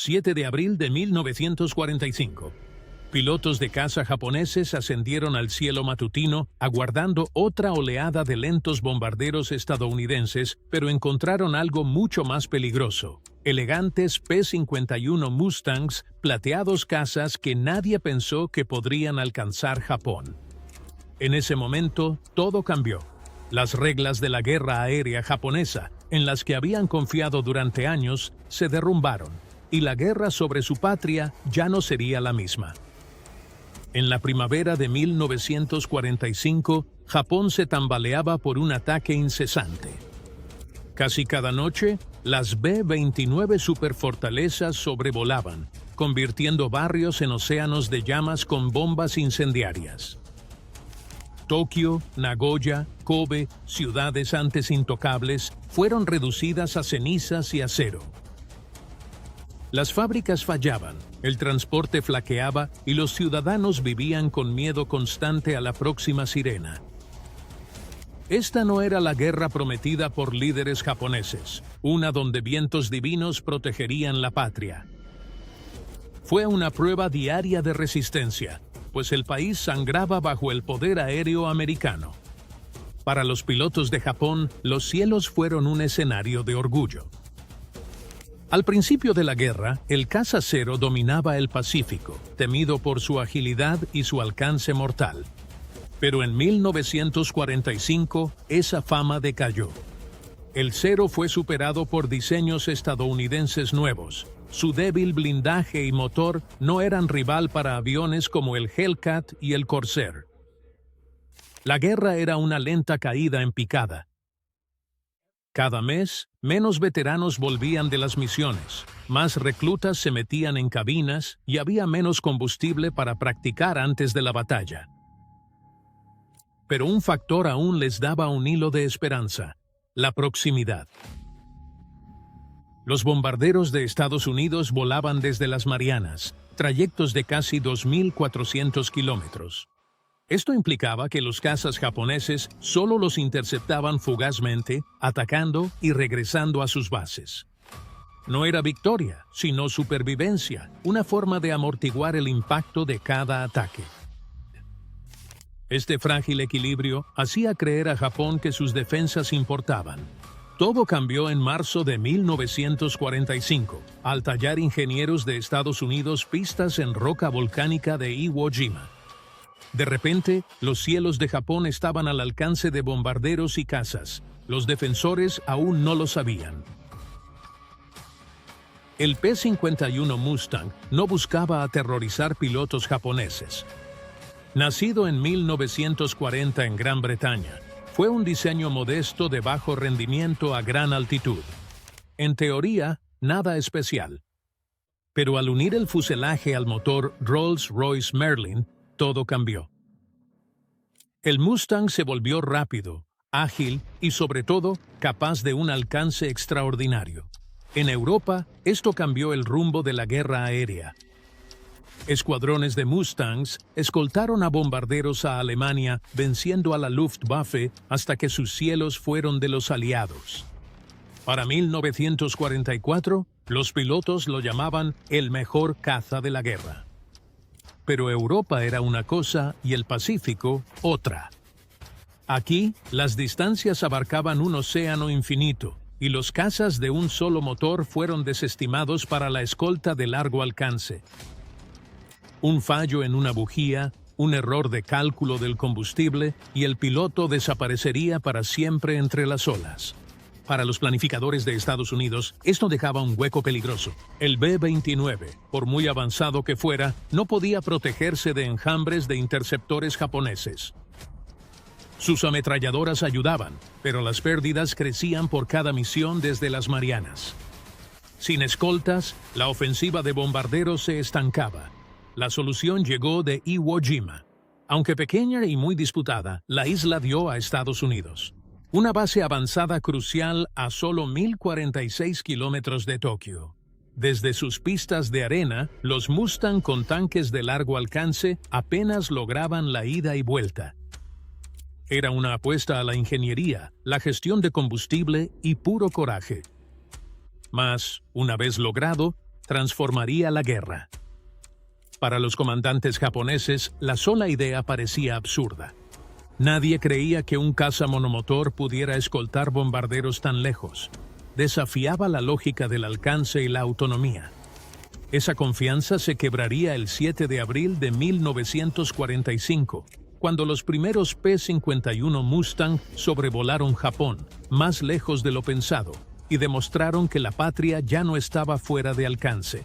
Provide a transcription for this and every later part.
7 de abril de 1945. Pilotos de caza japoneses ascendieron al cielo matutino aguardando otra oleada de lentos bombarderos estadounidenses, pero encontraron algo mucho más peligroso: elegantes P-51 Mustangs, plateados cazas que nadie pensó que podrían alcanzar Japón. En ese momento, todo cambió. Las reglas de la guerra aérea japonesa, en las que habían confiado durante años, se derrumbaron, y la guerra sobre su patria ya no sería la misma. En la primavera de 1945, Japón se tambaleaba por un ataque incesante. Casi cada noche, las B-29 superfortalezas sobrevolaban, convirtiendo barrios en océanos de llamas con bombas incendiarias. Tokio, Nagoya, Kobe, ciudades antes intocables, fueron reducidas a cenizas y acero. Las fábricas fallaban, el transporte flaqueaba y los ciudadanos vivían con miedo constante a la próxima sirena. Esta no era la guerra prometida por líderes japoneses, una donde vientos divinos protegerían la patria. Fue una prueba diaria de resistencia, pues el país sangraba bajo el poder aéreo americano. Para los pilotos de Japón, los cielos fueron un escenario de orgullo. Al principio de la guerra, el caza cero dominaba el Pacífico, temido por su agilidad y su alcance mortal. Pero en 1945, esa fama decayó. El Cero fue superado por diseños estadounidenses nuevos. Su débil blindaje y motor no eran rival para aviones como el Hellcat y el Corsair. La guerra era una lenta caída en picada. Cada mes, menos veteranos volvían de las misiones, más reclutas se metían en cabinas y había menos combustible para practicar antes de la batalla. Pero un factor aún les daba un hilo de esperanza: la proximidad. Los bombarderos de Estados Unidos volaban desde las Marianas, trayectos de casi 2.400 kilómetros. Esto implicaba que los cazas japoneses solo los interceptaban fugazmente, atacando y regresando a sus bases. No era victoria, sino supervivencia, una forma de amortiguar el impacto de cada ataque. Este frágil equilibrio hacía creer a Japón que sus defensas importaban. Todo cambió en marzo de 1945, al tallar ingenieros de Estados Unidos pistas en roca volcánica de Iwo Jima. De repente, los cielos de Japón estaban al alcance de bombarderos y cazas. Los defensores aún no lo sabían. El P-51 Mustang no buscaba aterrorizar pilotos japoneses. Nacido en 1940 en Gran Bretaña, fue un diseño modesto de bajo rendimiento a gran altitud. En teoría, nada especial. Pero al unir el fuselaje al motor Rolls-Royce Merlin, todo cambió. El Mustang se volvió rápido, ágil y, sobre todo, capaz de un alcance extraordinario. En Europa, esto cambió el rumbo de la guerra aérea. Escuadrones de Mustangs escoltaron a bombarderos a Alemania, venciendo a la Luftwaffe hasta que sus cielos fueron de los aliados. Para 1944, los pilotos lo llamaban el mejor caza de la guerra. Pero Europa era una cosa y el Pacífico otra. Aquí, las distancias abarcaban un océano infinito, y los cazas de un solo motor fueron desestimados para la escolta de largo alcance. Un fallo en una bujía, un error de cálculo del combustible, y el piloto desaparecería para siempre entre las olas. Para los planificadores de Estados Unidos, esto dejaba un hueco peligroso. El B-29, por muy avanzado que fuera, no podía protegerse de enjambres de interceptores japoneses. Sus ametralladoras ayudaban, pero las pérdidas crecían por cada misión desde las Marianas. Sin escoltas, la ofensiva de bombarderos se estancaba. La solución llegó de Iwo Jima. Aunque pequeña y muy disputada, la isla dio a Estados Unidos una base avanzada crucial a solo 1.046 kilómetros de Tokio. Desde sus pistas de arena, los Mustang con tanques de largo alcance apenas lograban la ida y vuelta. Era una apuesta a la ingeniería, la gestión de combustible y puro coraje. Mas, una vez logrado, transformaría la guerra. Para los comandantes japoneses, la sola idea parecía absurda. Nadie creía que un caza monomotor pudiera escoltar bombarderos tan lejos. Desafiaba la lógica del alcance y la autonomía. Esa confianza se quebraría el 7 de abril de 1945, cuando los primeros P-51 Mustang sobrevolaron Japón, más lejos de lo pensado, y demostraron que la patria ya no estaba fuera de alcance.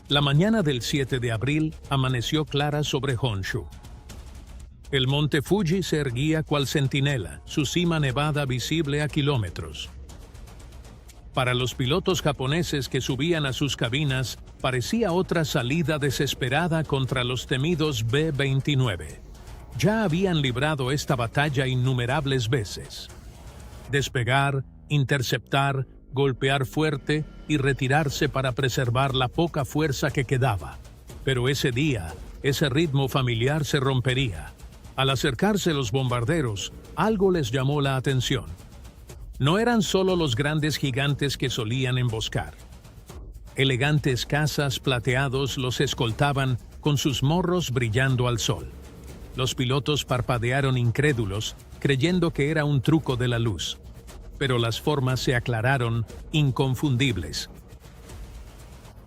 La mañana del 7 de abril amaneció clara sobre Honshu. El monte Fuji se erguía cual centinela, su cima nevada visible a kilómetros. Para los pilotos japoneses que subían a sus cabinas, parecía otra salida desesperada contra los temidos B-29. Ya habían librado esta batalla innumerables veces. Despegar, interceptar, golpear fuerte y retirarse para preservar la poca fuerza que quedaba. Pero ese día, ese ritmo familiar se rompería. Al acercarse los bombarderos, algo les llamó la atención. No eran solo los grandes gigantes que solían emboscar. Elegantes cazas plateados los escoltaban con sus morros brillando al sol. Los pilotos parpadearon incrédulos, creyendo que era un truco de la luz. Pero las formas se aclararon, inconfundibles.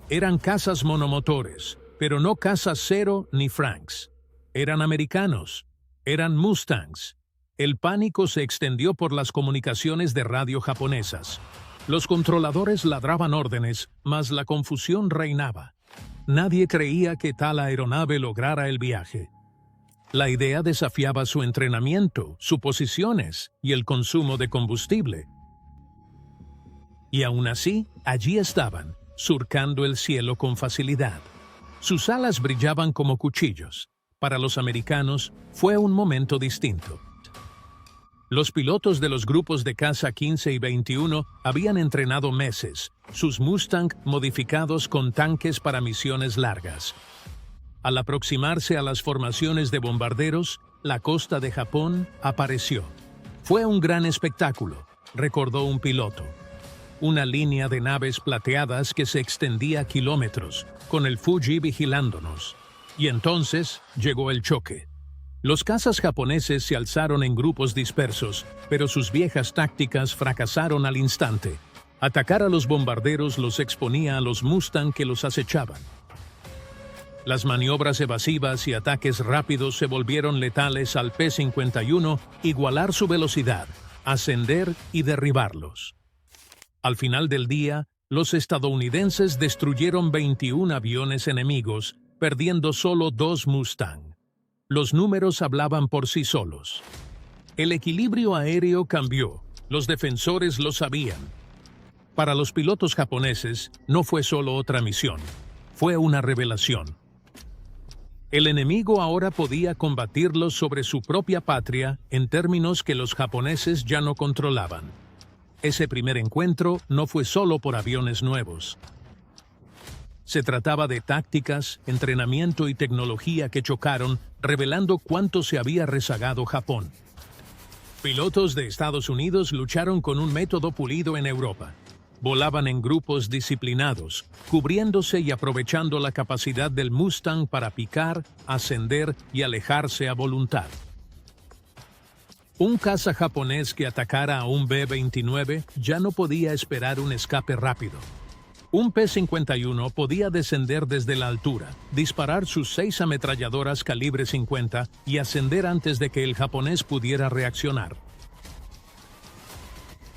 Eran cazas monomotores, pero no cazas Zero ni Franks. Eran americanos, eran Mustangs. El pánico se extendió por las comunicaciones de radio japonesas. Los controladores ladraban órdenes, mas la confusión reinaba. Nadie creía que tal aeronave lograra el viaje. La idea desafiaba su entrenamiento, suposiciones y el consumo de combustible. Y aún así, allí estaban, surcando el cielo con facilidad. Sus alas brillaban como cuchillos. Para los americanos, fue un momento distinto. Los pilotos de los grupos de caza 15 y 21 habían entrenado meses, sus Mustang modificados con tanques para misiones largas. Al aproximarse a las formaciones de bombarderos, la costa de Japón apareció. Fue un gran espectáculo, recordó un piloto. Una línea de naves plateadas que se extendía kilómetros, con el Fuji vigilándonos. Y entonces llegó el choque. Los cazas japoneses se alzaron en grupos dispersos, pero sus viejas tácticas fracasaron al instante. Atacar a los bombarderos los exponía a los Mustang que los acechaban. Las maniobras evasivas y ataques rápidos se volvieron letales al P-51, igualar su velocidad, ascender y derribarlos. Al final del día, los estadounidenses destruyeron 21 aviones enemigos, perdiendo solo 2 Mustang. Los números hablaban por sí solos. El equilibrio aéreo cambió, los defensores lo sabían. Para los pilotos japoneses, no fue solo otra misión, fue una revelación. El enemigo ahora podía combatirlos sobre su propia patria en términos que los japoneses ya no controlaban. Ese primer encuentro no fue solo por aviones nuevos. Se trataba de tácticas, entrenamiento y tecnología que chocaron, revelando cuánto se había rezagado Japón. Pilotos de Estados Unidos lucharon con un método pulido en Europa. Volaban en grupos disciplinados, cubriéndose y aprovechando la capacidad del Mustang para picar, ascender y alejarse a voluntad. Un caza japonés que atacara a un B-29 ya no podía esperar un escape rápido. Un P-51 podía descender desde la altura, disparar sus 6 ametralladoras calibre 50 y ascender antes de que el japonés pudiera reaccionar.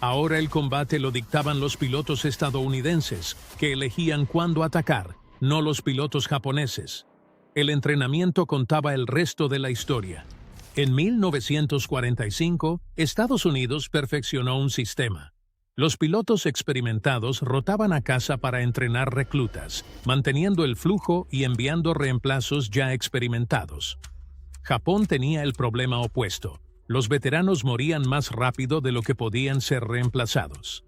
Ahora el combate lo dictaban los pilotos estadounidenses, que elegían cuándo atacar, no los pilotos japoneses. El entrenamiento contaba el resto de la historia. En 1945, Estados Unidos perfeccionó un sistema. Los pilotos experimentados rotaban a casa para entrenar reclutas, manteniendo el flujo y enviando reemplazos ya experimentados. Japón tenía el problema opuesto. Los veteranos morían más rápido de lo que podían ser reemplazados.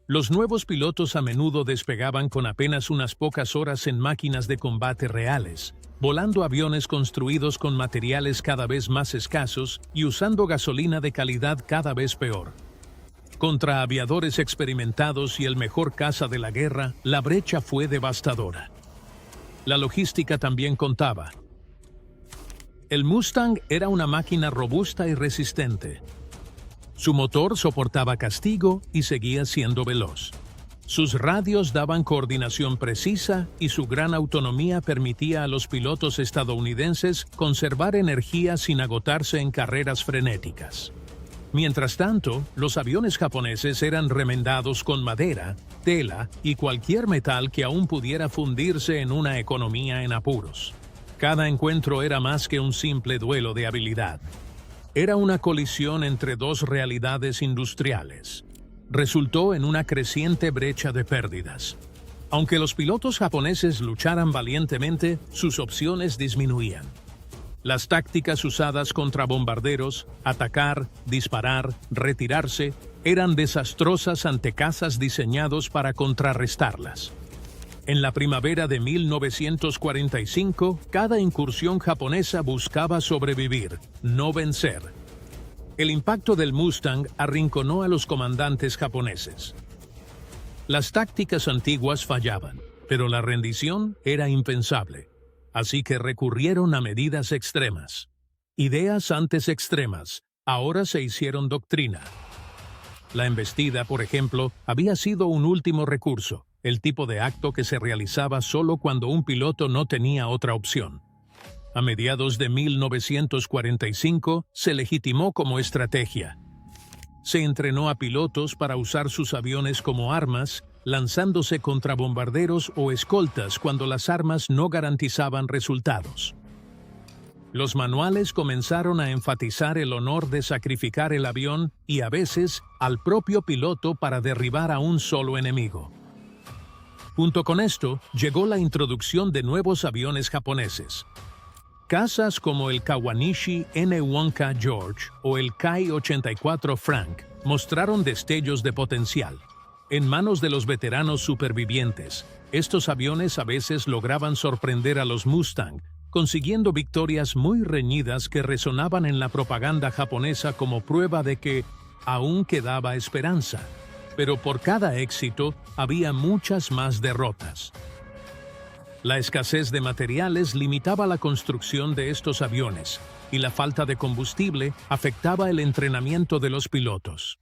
Los nuevos pilotos a menudo despegaban con apenas unas pocas horas en máquinas de combate reales, volando aviones construidos con materiales cada vez más escasos y usando gasolina de calidad cada vez peor. Contra aviadores experimentados y el mejor caza de la guerra, la brecha fue devastadora. La logística también contaba. El Mustang era una máquina robusta y resistente. Su motor soportaba castigo y seguía siendo veloz. Sus radios daban coordinación precisa y su gran autonomía permitía a los pilotos estadounidenses conservar energía sin agotarse en carreras frenéticas. Mientras tanto, los aviones japoneses eran remendados con madera, tela y cualquier metal que aún pudiera fundirse en una economía en apuros. Cada encuentro era más que un simple duelo de habilidad. Era una colisión entre dos realidades industriales. Resultó en una creciente brecha de pérdidas. Aunque los pilotos japoneses lucharan valientemente, sus opciones disminuían. Las tácticas usadas contra bombarderos, atacar, disparar, retirarse, eran desastrosas ante cazas diseñados para contrarrestarlas. En la primavera de 1945, cada incursión japonesa buscaba sobrevivir, no vencer. El impacto del Mustang arrinconó a los comandantes japoneses. Las tácticas antiguas fallaban, pero la rendición era impensable. Así que recurrieron a medidas extremas. Ideas antes extremas, ahora se hicieron doctrina. La embestida, por ejemplo, había sido un último recurso, el tipo de acto que se realizaba solo cuando un piloto no tenía otra opción. A mediados de 1945 se legitimó como estrategia. Se entrenó a pilotos para usar sus aviones como armas, lanzándose contra bombarderos o escoltas cuando las armas no garantizaban resultados. Los manuales comenzaron a enfatizar el honor de sacrificar el avión y a veces al propio piloto para derribar a un solo enemigo. Junto con esto, llegó la introducción de nuevos aviones japoneses. Cazas como el Kawanishi N-1K George o el Kai-84 Frank mostraron destellos de potencial. En manos de los veteranos supervivientes, estos aviones a veces lograban sorprender a los Mustang, consiguiendo victorias muy reñidas que resonaban en la propaganda japonesa como prueba de que aún quedaba esperanza. Pero por cada éxito había muchas más derrotas. La escasez de materiales limitaba la construcción de estos aviones, y la falta de combustible afectaba el entrenamiento de los pilotos.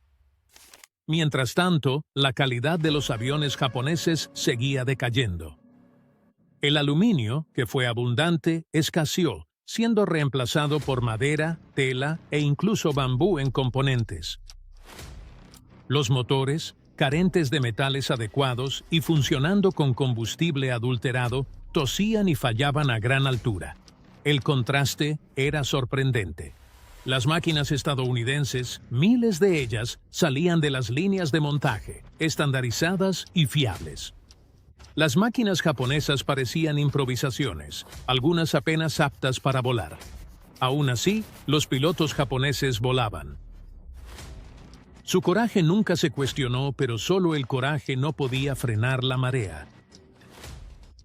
Mientras tanto, la calidad de los aviones japoneses seguía decayendo. El aluminio, que fue abundante, escaseó, siendo reemplazado por madera, tela e incluso bambú en componentes. Los motores, carentes de metales adecuados y funcionando con combustible adulterado, tosían y fallaban a gran altura. El contraste era sorprendente. Las máquinas estadounidenses, miles de ellas, salían de las líneas de montaje, estandarizadas y fiables. Las máquinas japonesas parecían improvisaciones, algunas apenas aptas para volar. Aún así, los pilotos japoneses volaban. Su coraje nunca se cuestionó, pero solo el coraje no podía frenar la marea.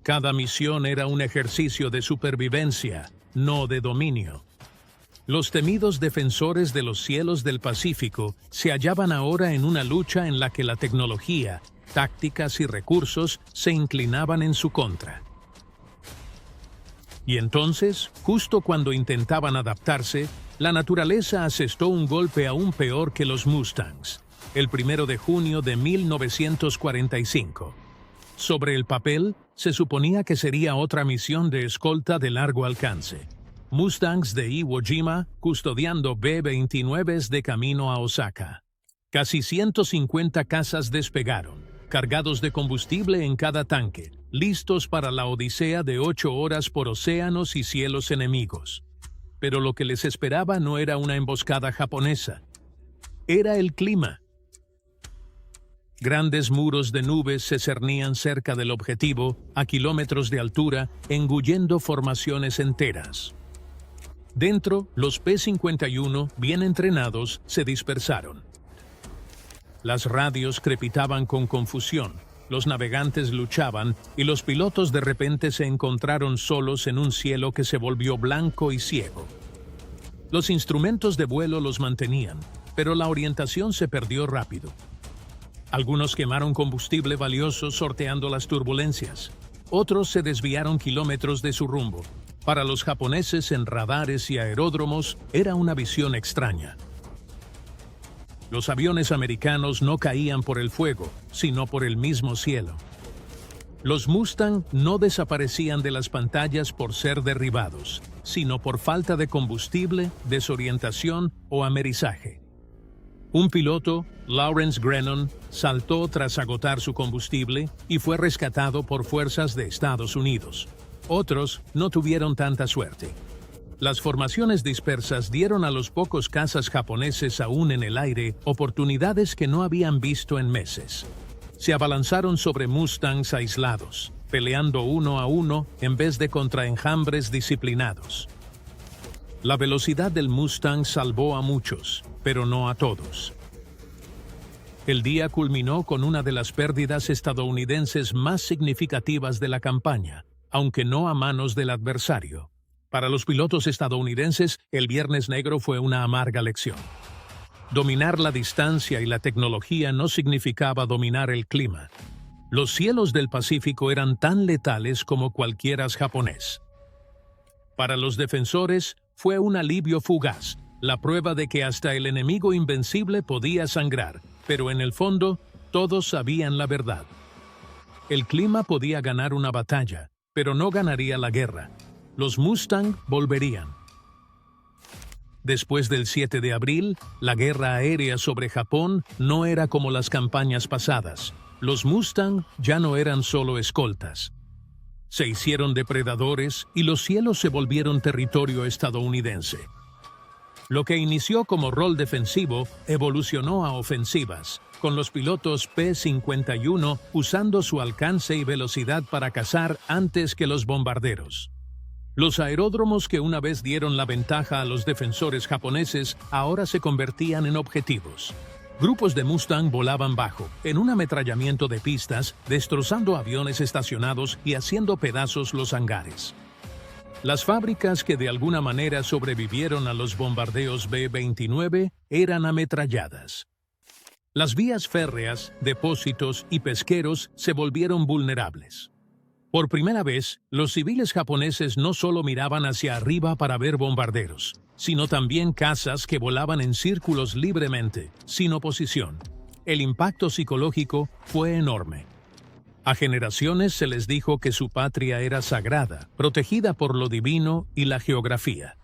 Cada misión era un ejercicio de supervivencia, no de dominio. Los temidos defensores de los cielos del Pacífico se hallaban ahora en una lucha en la que la tecnología, tácticas y recursos se inclinaban en su contra. Y entonces, justo cuando intentaban adaptarse, la naturaleza asestó un golpe aún peor que los Mustangs, el 1 de junio de 1945. Sobre el papel, se suponía que sería otra misión de escolta de largo alcance. Mustangs de Iwo Jima custodiando B-29s de camino a Osaka. Casi 150 cazas despegaron, cargados de combustible en cada tanque, listos para la odisea de 8 horas por océanos y cielos enemigos. Pero lo que les esperaba no era una emboscada japonesa. Era el clima. Grandes muros de nubes se cernían cerca del objetivo, a kilómetros de altura, engullendo formaciones enteras. Dentro, los P-51, bien entrenados, se dispersaron. Las radios crepitaban con confusión, los navegantes luchaban y los pilotos de repente se encontraron solos en un cielo que se volvió blanco y ciego. Los instrumentos de vuelo los mantenían, pero la orientación se perdió rápido. Algunos quemaron combustible valioso sorteando las turbulencias. Otros se desviaron kilómetros de su rumbo. Para los japoneses en radares y aeródromos era una visión extraña. Los aviones americanos no caían por el fuego, sino por el mismo cielo. Los Mustang no desaparecían de las pantallas por ser derribados, sino por falta de combustible, desorientación o amerizaje. Un piloto, Lawrence Grennon, saltó tras agotar su combustible y fue rescatado por fuerzas de Estados Unidos. Otros no tuvieron tanta suerte. Las formaciones dispersas dieron a los pocos cazas japoneses aún en el aire oportunidades que no habían visto en meses. Se abalanzaron sobre Mustangs aislados, peleando uno a uno en vez de contra enjambres disciplinados. La velocidad del Mustang salvó a muchos, pero no a todos. El día culminó con una de las pérdidas estadounidenses más significativas de la campaña, aunque no a manos del adversario. Para los pilotos estadounidenses, el Viernes Negro fue una amarga lección. Dominar la distancia y la tecnología no significaba dominar el clima. Los cielos del Pacífico eran tan letales como cualquier as japonés. Para los defensores, fue un alivio fugaz, la prueba de que hasta el enemigo invencible podía sangrar, pero en el fondo, todos sabían la verdad. El clima podía ganar una batalla, pero no ganaría la guerra. Los Mustang volverían. Después del 7 de abril, la guerra aérea sobre Japón no era como las campañas pasadas. Los Mustang ya no eran solo escoltas. Se hicieron depredadores y los cielos se volvieron territorio estadounidense. Lo que inició como rol defensivo evolucionó a ofensivas, con los pilotos P-51 usando su alcance y velocidad para cazar antes que los bombarderos. Los aeródromos que una vez dieron la ventaja a los defensores japoneses ahora se convertían en objetivos. Grupos de Mustang volaban bajo, en un ametrallamiento de pistas, destrozando aviones estacionados y haciendo pedazos los hangares. Las fábricas que de alguna manera sobrevivieron a los bombardeos B-29 eran ametralladas. Las vías férreas, depósitos y pesqueros se volvieron vulnerables. Por primera vez, los civiles japoneses no solo miraban hacia arriba para ver bombarderos, sino también cazas que volaban en círculos libremente, sin oposición. El impacto psicológico fue enorme. A generaciones se les dijo que su patria era sagrada, protegida por lo divino y la geografía.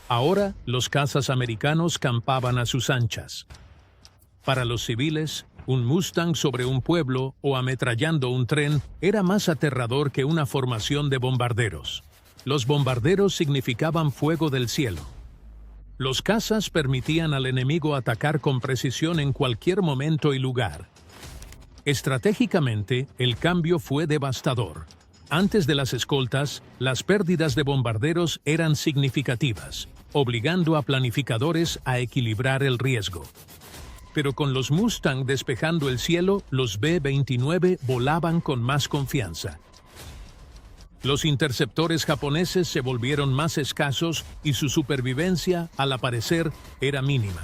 Ahora, los cazas americanos campaban a sus anchas. Para los civiles, un Mustang sobre un pueblo o ametrallando un tren era más aterrador que una formación de bombarderos. Los bombarderos significaban fuego del cielo. Los cazas permitían al enemigo atacar con precisión en cualquier momento y lugar. Estratégicamente, el cambio fue devastador. Antes de las escoltas, las pérdidas de bombarderos eran significativas, obligando a planificadores a equilibrar el riesgo. Pero con los Mustang despejando el cielo, los B-29 volaban con más confianza. Los interceptores japoneses se volvieron más escasos y su supervivencia, al aparecer, era mínima.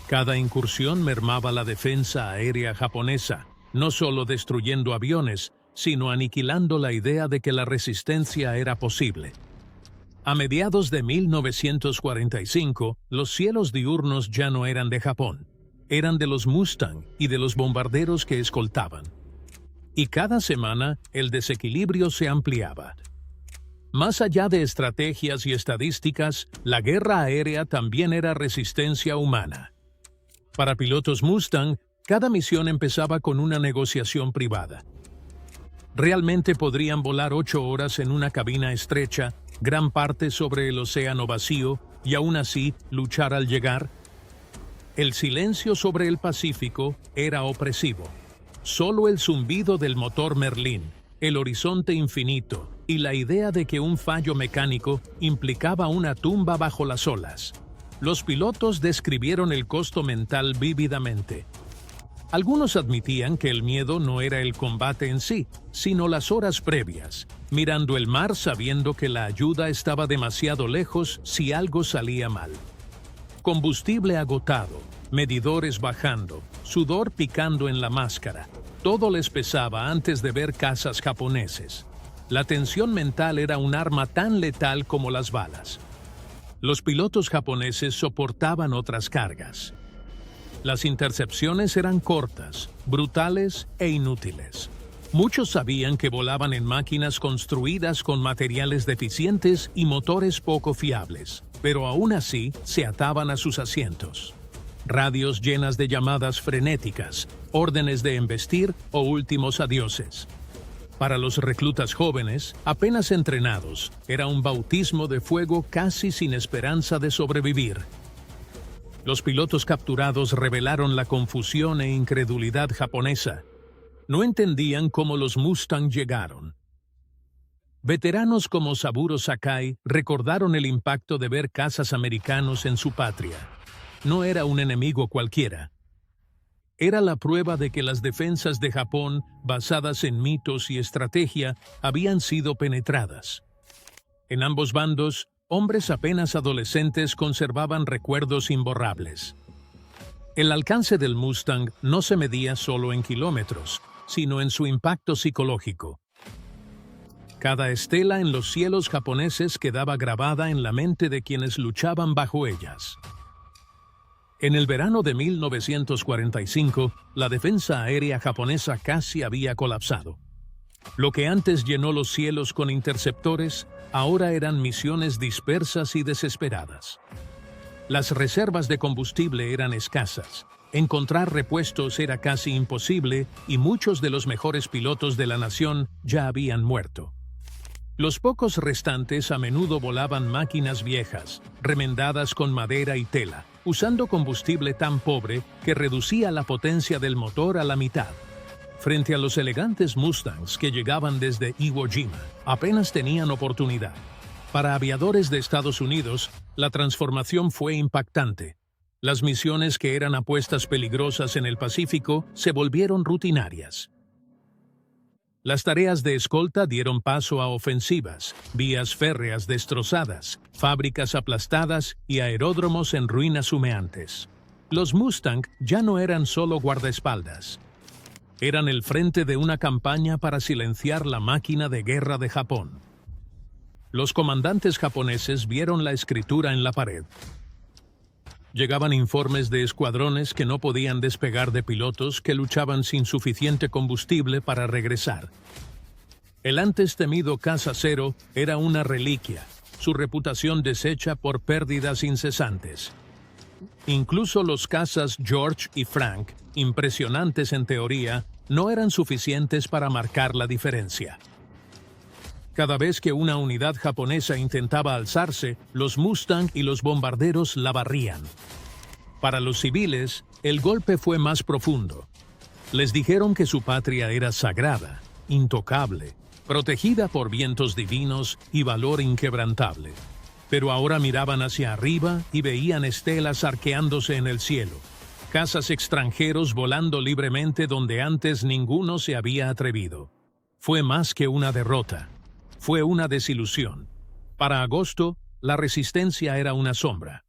Cada incursión mermaba la defensa aérea japonesa, no solo destruyendo aviones, sino aniquilando la idea de que la resistencia era posible. A mediados de 1945, los cielos diurnos ya no eran de Japón. Eran de los Mustang y de los bombarderos que escoltaban. Y cada semana el desequilibrio se ampliaba. Más allá de estrategias y estadísticas, la guerra aérea también era resistencia humana. Para pilotos Mustang, cada misión empezaba con una negociación privada. Realmente podrían volar 8 horas en una cabina estrecha, gran parte sobre el océano vacío, y aún así luchar al llegar. El silencio sobre el Pacífico era opresivo. Solo el zumbido del motor Merlín, el horizonte infinito y la idea de que un fallo mecánico implicaba una tumba bajo las olas. Los pilotos describieron el costo mental vívidamente. Algunos admitían que el miedo no era el combate en sí, sino las horas previas, mirando el mar sabiendo que la ayuda estaba demasiado lejos si algo salía mal. Combustible agotado, medidores bajando, sudor picando en la máscara. Todo les pesaba antes de ver cazas japoneses. La tensión mental era un arma tan letal como las balas. Los pilotos japoneses soportaban otras cargas. Las intercepciones eran cortas, brutales e inútiles. Muchos sabían que volaban en máquinas construidas con materiales deficientes y motores poco fiables, pero aún así se ataban a sus asientos. Radios llenas de llamadas frenéticas, órdenes de embestir o últimos adioses. Para los reclutas jóvenes, apenas entrenados, era un bautismo de fuego casi sin esperanza de sobrevivir. Los pilotos capturados revelaron la confusión e incredulidad japonesa. No entendían cómo los Mustang llegaron. Veteranos como Saburo Sakai recordaron el impacto de ver cazas americanos en su patria. No era un enemigo cualquiera. Era la prueba de que las defensas de Japón, basadas en mitos y estrategia, habían sido penetradas. En ambos bandos, hombres apenas adolescentes conservaban recuerdos imborrables. El alcance del Mustang no se medía solo en kilómetros, sino en su impacto psicológico. Cada estela en los cielos japoneses quedaba grabada en la mente de quienes luchaban bajo ellas. En el verano de 1945, la defensa aérea japonesa casi había colapsado. Lo que antes llenó los cielos con interceptores, ahora eran misiones dispersas y desesperadas. Las reservas de combustible eran escasas, encontrar repuestos era casi imposible y muchos de los mejores pilotos de la nación ya habían muerto. Los pocos restantes a menudo volaban máquinas viejas, remendadas con madera y tela, usando combustible tan pobre que reducía la potencia del motor a la mitad. Frente a los elegantes Mustangs que llegaban desde Iwo Jima, apenas tenían oportunidad. Para aviadores de Estados Unidos, la transformación fue impactante. Las misiones que eran apuestas peligrosas en el Pacífico se volvieron rutinarias. Las tareas de escolta dieron paso a ofensivas, vías férreas destrozadas, fábricas aplastadas y aeródromos en ruinas humeantes. Los Mustang ya no eran solo guardaespaldas. Eran el frente de una campaña para silenciar la máquina de guerra de Japón. Los comandantes japoneses vieron la escritura en la pared. Llegaban informes de escuadrones que no podían despegar de pilotos que luchaban sin suficiente combustible para regresar. El antes temido caza cero era una reliquia, su reputación deshecha por pérdidas incesantes. Incluso los cazas George y Frank, impresionantes en teoría, no eran suficientes para marcar la diferencia. Cada vez que una unidad japonesa intentaba alzarse, los Mustang y los bombarderos la barrían. Para los civiles, el golpe fue más profundo. Les dijeron que su patria era sagrada, intocable, protegida por vientos divinos y valor inquebrantable. Pero ahora miraban hacia arriba y veían estelas arqueándose en el cielo, cazas extranjeros volando libremente donde antes ninguno se había atrevido. Fue más que una derrota. Fue una desilusión. Para agosto, la resistencia era una sombra.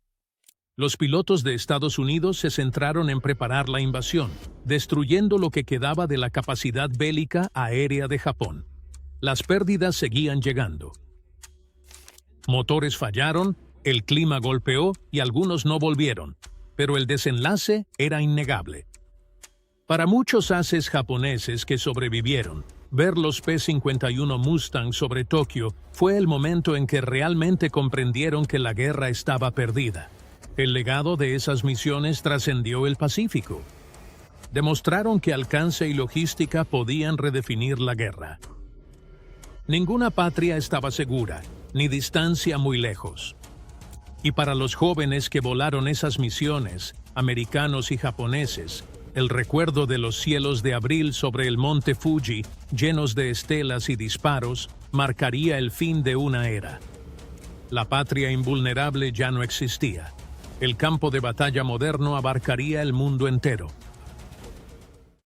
Los pilotos de Estados Unidos se centraron en preparar la invasión, destruyendo lo que quedaba de la capacidad bélica aérea de Japón. Las pérdidas seguían llegando. Motores fallaron, el clima golpeó y algunos no volvieron, pero el desenlace era innegable. Para muchos ases japoneses que sobrevivieron, ver los P-51 Mustang sobre Tokio fue el momento en que realmente comprendieron que la guerra estaba perdida. El legado de esas misiones trascendió el Pacífico. Demostraron que alcance y logística podían redefinir la guerra. Ninguna patria estaba segura, ni distancia muy lejos. Y para los jóvenes que volaron esas misiones, americanos y japoneses, el recuerdo de los cielos de abril sobre el monte Fuji, llenos de estelas y disparos, marcaría el fin de una era. La patria invulnerable ya no existía. El campo de batalla moderno abarcaría el mundo entero.